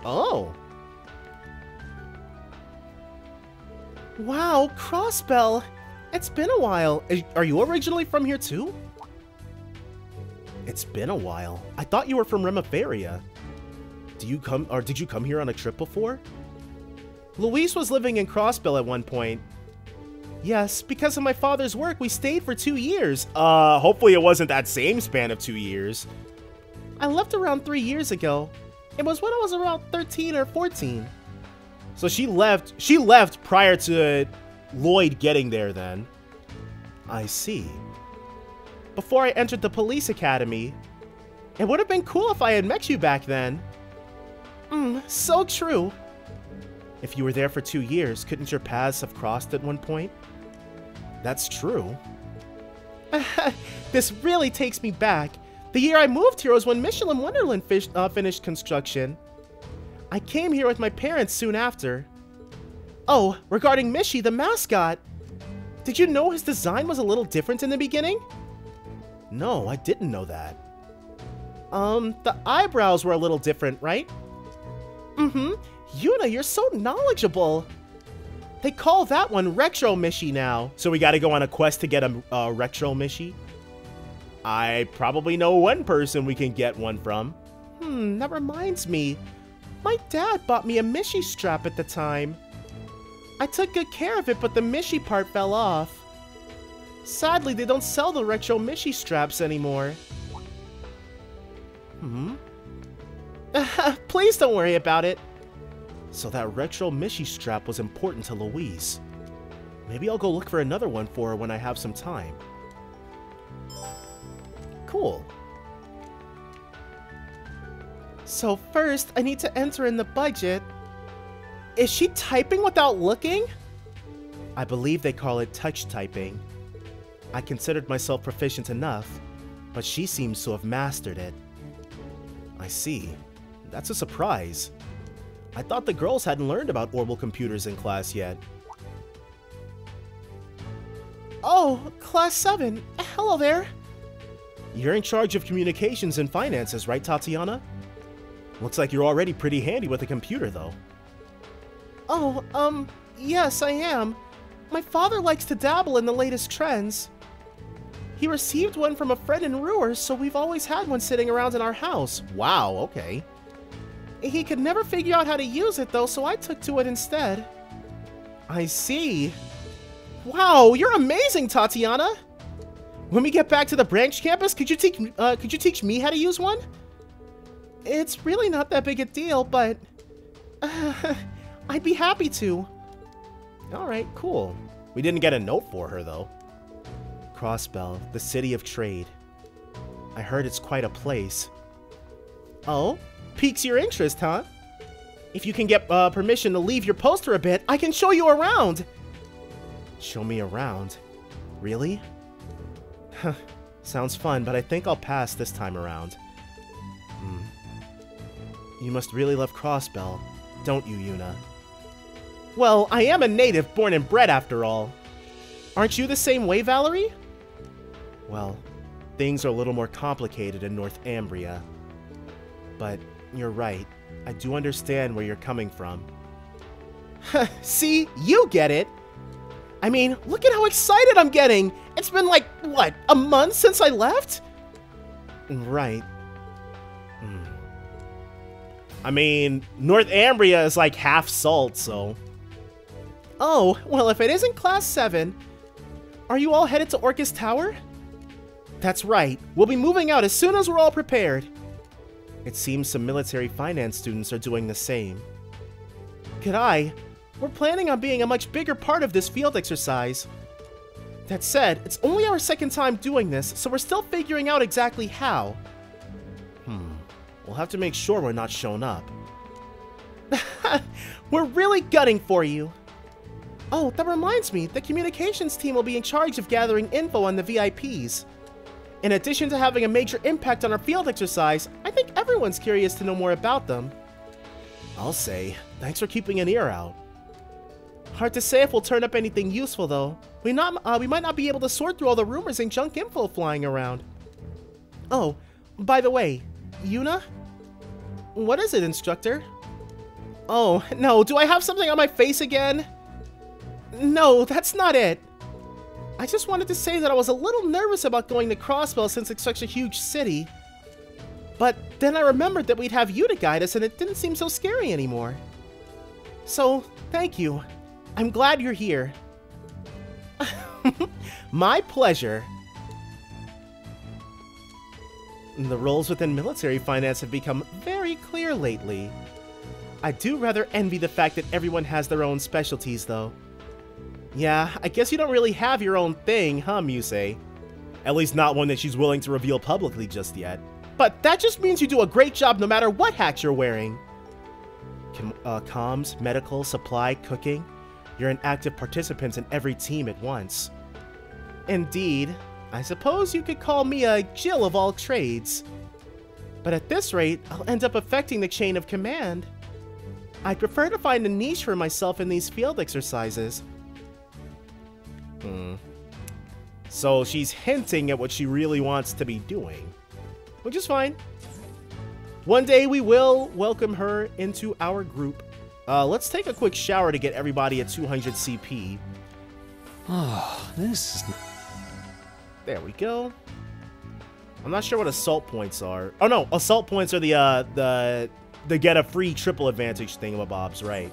Oh. Wow, Crossbell. It's been a while. Are you originally from here too? It's been a while. I thought you were from Remiferia. Did you come here on a trip before? Luis was living in Crossbell at one point. Yes, because of my father's work, we stayed for 2 years. Hopefully it wasn't that same span of 2 years. I left around 3 years ago. It was when I was around 13 or 14. So she left prior to Lloyd getting there then. I see. Before I entered the police academy. It would have been cool if I had met you back then. So true. If you were there for 2 years, couldn't your paths have crossed at one point? That's true. This really takes me back. The year I moved here was when Michelin Wonderland finished construction. I came here with my parents soon after. Oh, regarding Mishi, the mascot. Did you know his design was a little different in the beginning? No, I didn't know that. The eyebrows were a little different, right? Mm-hmm. Yuna, you're so knowledgeable. They call that one Retro Mishi now. So we gotta go on a quest to get a Retro Mishi? I probably know one person we can get one from. That reminds me. My dad bought me a Mishi strap at the time. I took good care of it, but the Mishi part fell off. Sadly, they don't sell the Retro Mishi straps anymore. Please don't worry about it. So that Retro Mishi strap was important to Louise. Maybe I'll go look for another one for her when I have some time. Cool. So first, I need to enter in the budget. Is she typing without looking? I believe they call it touch typing. I considered myself proficient enough, but she seems to have mastered it. I see. That's a surprise. I thought the girls hadn't learned about orbital computers in class yet. Oh, Class 7. Hello there. You're in charge of communications and finances, right, Tatiana? Looks like you're already pretty handy with a computer, though. Oh, yes, I am. My father likes to dabble in the latest trends. He received one from a friend in Ruhr, so we've always had one sitting around in our house. Wow, okay. He could never figure out how to use it, though, so I took to it instead. I see. Wow, you're amazing, Tatiana! When we get back to the branch campus, could you teach me how to use one? It's really not that big a deal, but I'd be happy to. Alright, cool. We didn't get a note for her, though. Crossbell, the city of trade. I heard it's quite a place. Oh? Piques your interest, huh? If you can get permission to leave your post for a bit, I can show you around! Show me around? Really? Sounds fun, but I think I'll pass this time around. You must really love Crossbell, don't you, Yuna? Well, I am a native, born and bred after all. Aren't you the same way, Valerie? Well, things are a little more complicated in North Ambria. But you're right, I do understand where you're coming from. See? You get it! I mean, look at how excited I'm getting! It's been like, what, a month since I left? Right. I mean, North Ambria is like half salt, so... Oh, well, if it isn't Class 7, are you all headed to Orcus Tower? That's right. We'll be moving out as soon as we're all prepared. It seems some military finance students are doing the same. G'day. We're planning on being a much bigger part of this field exercise. That said, it's only our second time doing this, so we're still figuring out exactly how. We'll have to make sure we're not shown up. We're really gunning for you. Oh, that reminds me, the communications team will be in charge of gathering info on the VIPs. In addition to having a major impact on our field exercise, I think everyone's curious to know more about them. I'll say, thanks for keeping an ear out. Hard to say if we'll turn up anything useful, though. We might not be able to sort through all the rumors and junk info flying around. Oh, by the way, Yuna? What is it, Instructor? Oh, no, do I have something on my face again? No, that's not it. I just wanted to say that I was a little nervous about going to Crossbell since it's such a huge city. But then I remembered that we'd have you to guide us and it didn't seem so scary anymore. So, thank you. I'm glad you're here. My pleasure. The roles within military finance have become very clear lately. I do rather envy the fact that everyone has their own specialties, though. Yeah, I guess you don't really have your own thing, huh, Muse? At least not one that she's willing to reveal publicly just yet. But that just means you do a great job no matter what hats you're wearing. Comms, medical, supply, cooking. You're an active participant in every team at once. Indeed. I suppose you could call me a Jill of all trades. But at this rate, I'll end up affecting the chain of command. I'd prefer to find a niche for myself in these field exercises. So she's hinting at what she really wants to be doing. Which is fine. One day we will welcome her into our group. Let's take a quick shower to get everybody at 200 CP. Oh, this is... There we go. I'm not sure what assault points are. Oh no, assault points are the get a free triple advantage thingamabobs, right?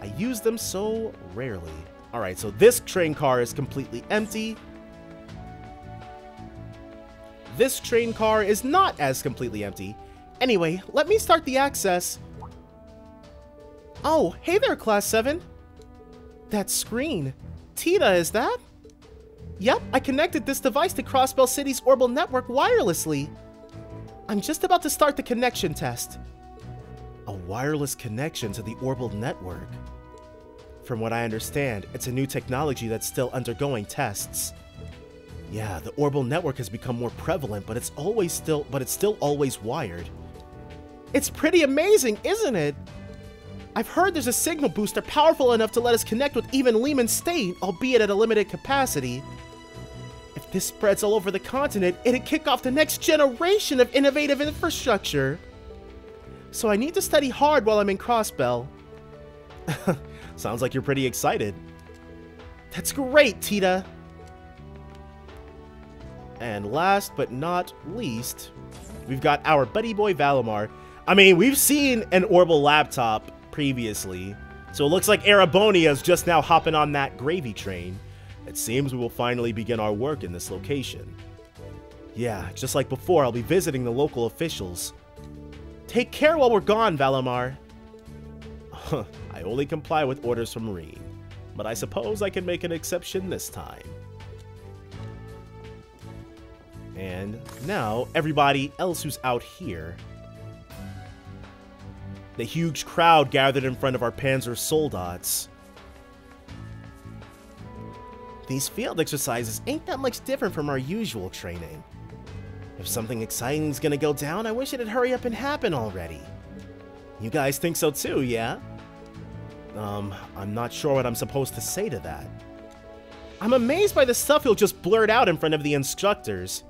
I use them so rarely. Alright, so this train car is completely empty. This train car is not as completely empty. Anyway, let me start the access. Oh, hey there, Class 7. That screen. Tita, is that? Yep, I connected this device to Crossbell City's orbital network wirelessly. I'm just about to start the connection test. A wireless connection to the orbital network. From what I understand, it's a new technology that's still undergoing tests. Yeah, the orbital network has become more prevalent, but it's still always wired. It's pretty amazing, isn't it? I've heard there's a signal booster powerful enough to let us connect with even Lehman State, albeit at a limited capacity. If this spreads all over the continent, it'd kick off the next generation of innovative infrastructure. So I need to study hard while I'm in Crossbell. Sounds like you're pretty excited. That's great, Tita. And last but not least, we've got our buddy boy Valimar. I mean, we've seen an orbital laptop previously, so it looks like Erebonia's just now hopping on that gravy train. It seems we will finally begin our work in this location. Yeah, just like before, I'll be visiting the local officials. Take care while we're gone, Valimar. I only comply with orders from Marine, but I suppose I can make an exception this time. And now, everybody else who's out here. The huge crowd gathered in front of our Panzer Soldats. These field exercises ain't that much different from our usual training. If something exciting's gonna go down, I wish it'd hurry up and happen already. You guys think so too, yeah? I'm not sure what I'm supposed to say to that. I'm amazed by the stuff he'll just blurt out in front of the instructors.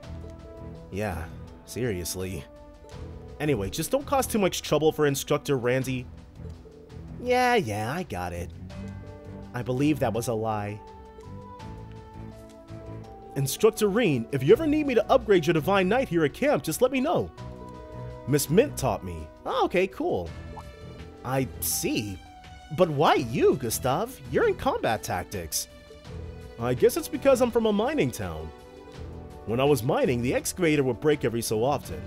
Yeah, seriously. Anyway, just don't cause too much trouble for Instructor Randy. Yeah, I got it. I believe that was a lie. Instructor Reen, if you ever need me to upgrade your Divine Knight here at camp, just let me know. Miss Mint taught me. Oh, okay, cool. I see. But why you, Gustav? You're in combat tactics. I guess it's because I'm from a mining town. When I was mining, the excavator would break every so often.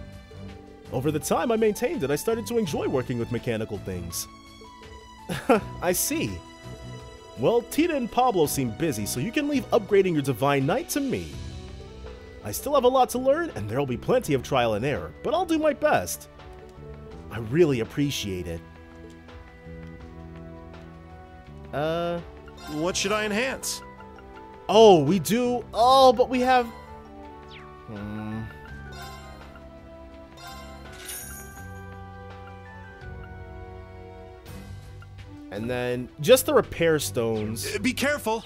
Over the time I maintained it, I started to enjoy working with mechanical things. I see. Well, Tita and Pablo seem busy, so you can leave upgrading your Divine Knight to me. I still have a lot to learn, and there'll be plenty of trial and error, but I'll do my best. I really appreciate it. What should I enhance? Oh, we do? Oh, but we have... And then, just the repair stones. Be careful!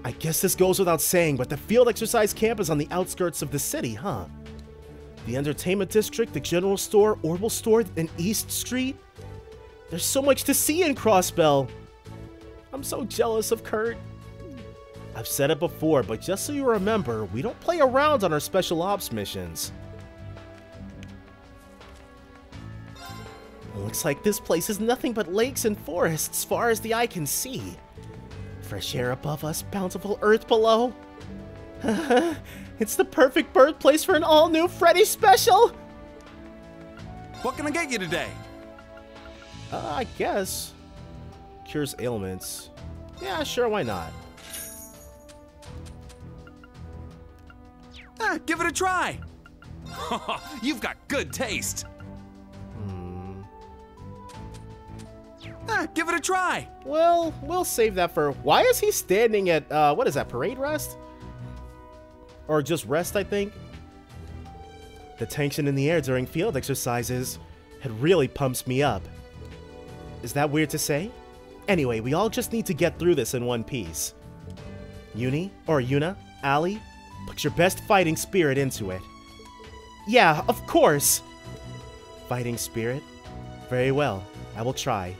I guess this goes without saying, but the field exercise camp is on the outskirts of the city, huh? The entertainment district, the general store, orbital store, and East Street? There's so much to see in Crossbell! I'm so jealous of Kurt. I've said it before, but just so you remember, we don't play around on our special ops missions. Looks like this place is nothing but lakes and forests as far as the eye can see. Fresh air above us, bountiful earth below. It's the perfect birthplace for an all-new Freddy special! What can I get you today? I guess. Cures ailments. Yeah, sure, why not? Give it a try! You've got good taste! Give it a try! Well, we'll save that for... Why is he standing at, what is that, parade rest? Or just rest, I think? The tension in the air during field exercises, it really pumps me up. Is that weird to say? Anyway, we all just need to get through this in one piece. Yuna, Allie, put your best fighting spirit into it. Yeah, of course! Fighting spirit? Very well, I will try.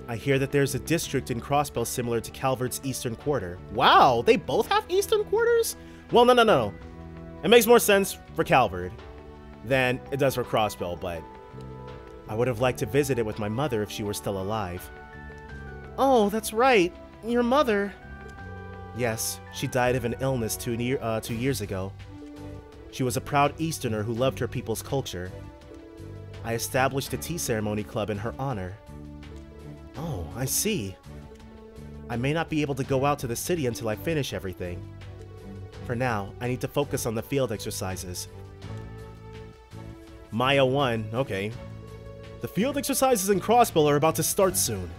I hear that there's a district in Crossbell similar to Calvert's Eastern Quarter. Wow, they both have Eastern Quarters? Well, no. It makes more sense for Calvert than it does for Crossbell, but I would have liked to visit it with my mother if she were still alive. Oh, that's right. Your mother. Yes, she died of an illness 2 years ago. She was a proud Easterner who loved her people's culture. I established a tea ceremony club in her honor. Oh, I see. I may not be able to go out to the city until I finish everything. For now, I need to focus on the field exercises. Maya 1, okay. The field exercises in Crossbell are about to start soon.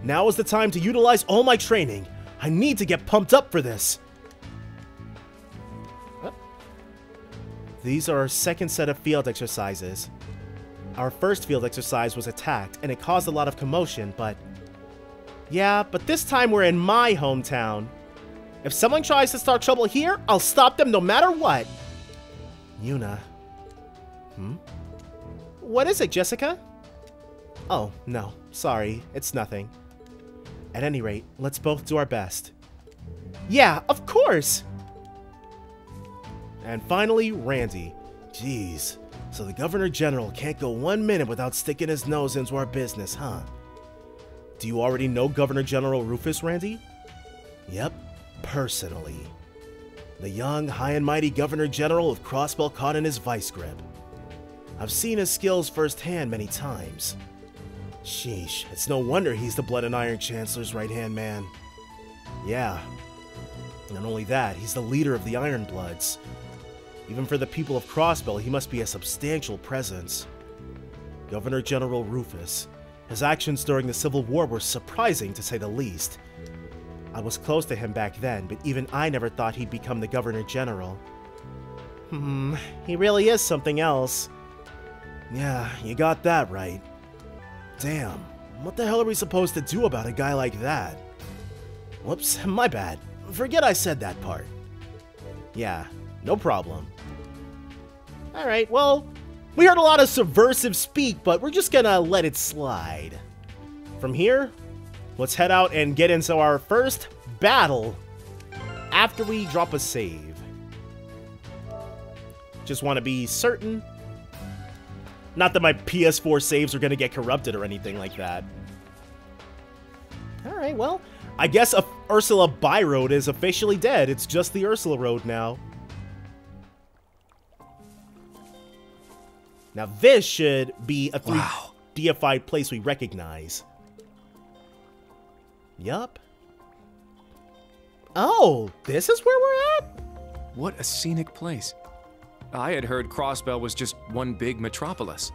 Now is the time to utilize all my training. I need to get pumped up for this. These are our second set of field exercises. Our first field exercise was attacked, and it caused a lot of commotion, but... Yeah, but this time we're in my hometown. If someone tries to start trouble here, I'll stop them no matter what. Yuna. What is it, Jessica? Oh, no. Sorry, it's nothing. At any rate, let's both do our best. Yeah, of course! And finally, Randy. Jeez. So the Governor General can't go 1 minute without sticking his nose into our business, huh? Do you already know Governor General Rufus, Randy? Yep, personally. The young, high and mighty Governor General with Crossbell caught in his vice grip. I've seen his skills firsthand many times. Sheesh, it's no wonder he's the Blood and Iron Chancellor's right-hand man. Yeah. Not only that, he's the leader of the Iron Bloods. Even for the people of Crossbell, he must be a substantial presence. Governor General Rufus. His actions during the Civil War were surprising, to say the least. I was close to him back then, but even I never thought he'd become the Governor General. He really is something else. Yeah, you got that right. Damn, what the hell are we supposed to do about a guy like that? Whoops, my bad. Forget I said that part. Yeah, no problem. Alright, well, we heard a lot of subversive speak, but we're just gonna let it slide. From here, let's head out and get into our first battle after we drop a save. Just want to be certain. Not that my PS4 saves are gonna get corrupted or anything like that. Alright, well, I guess Ursula Byroad is officially dead. It's just the Ursula Road now. Now this should be a deified place we recognize. Yup. Oh, this is where we're at? What a scenic place. I had heard Crossbell was just one big metropolis.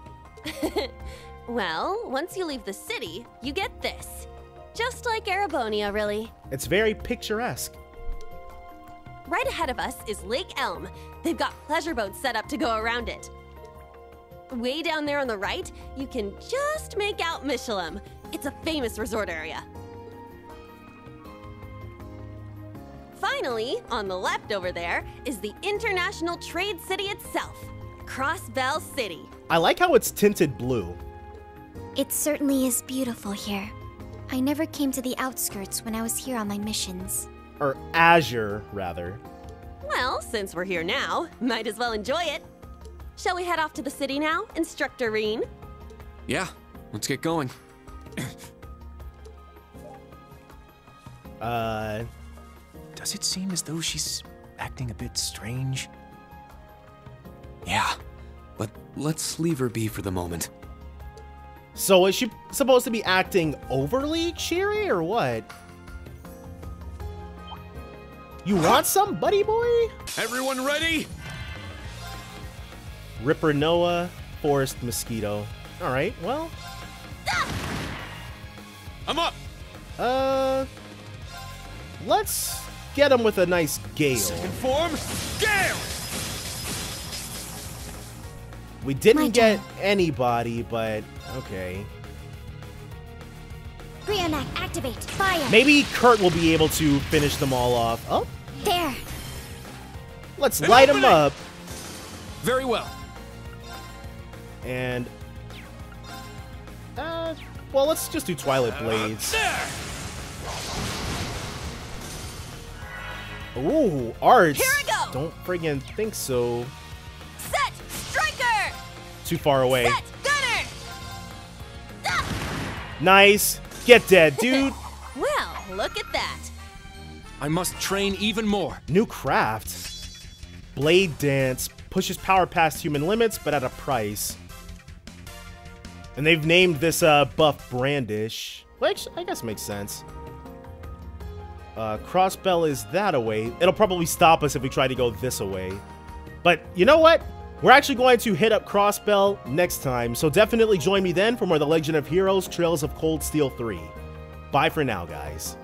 Well, once you leave the city, you get this. Just like Erebonia, really. It's very picturesque. Right ahead of us is Lake Elm. They've got pleasure boats set up to go around it. Way down there on the right, you can just make out Michelem. It's a famous resort area. Finally, on the left over there, is the International Trade City itself, Crossbell City. I like how it's tinted blue. It certainly is beautiful here. I never came to the outskirts when I was here on my missions. Or Azure, rather. Well, since we're here now, might as well enjoy it. Shall we head off to the city now, Instructor Reen? Yeah, let's get going. Does it seem as though she's acting a bit strange? Yeah, but let's leave her be for the moment. So is she supposed to be acting overly cheery or what? You want some, buddy boy? Everyone ready? Ripper Noah, Forest Mosquito. Alright, well. I'm up! Let's get him with a nice gale. Second form, gale! We didn't get anybody, but okay. Brionac, activate! Fire! Maybe Kurt will be able to finish them all off. Oh, there! Let's light them up. Very well. And well, let's just do Twilight Blades. Ooh, arts. Here I go. Don't friggin' think so. Set striker. Too far away. Set gunner. Nice. Get dead, dude. Well, look at that. I must train even more. New craft. Blade Dance pushes power past human limits, but at a price. And they've named this buff Brandish, which I guess makes sense. Crossbell is that away. It'll probably stop us if we try to go this away. But you know what? We're actually going to hit up Crossbell next time, so definitely join me then for more The Legend of Heroes Trails of Cold Steel 3. Bye for now, guys.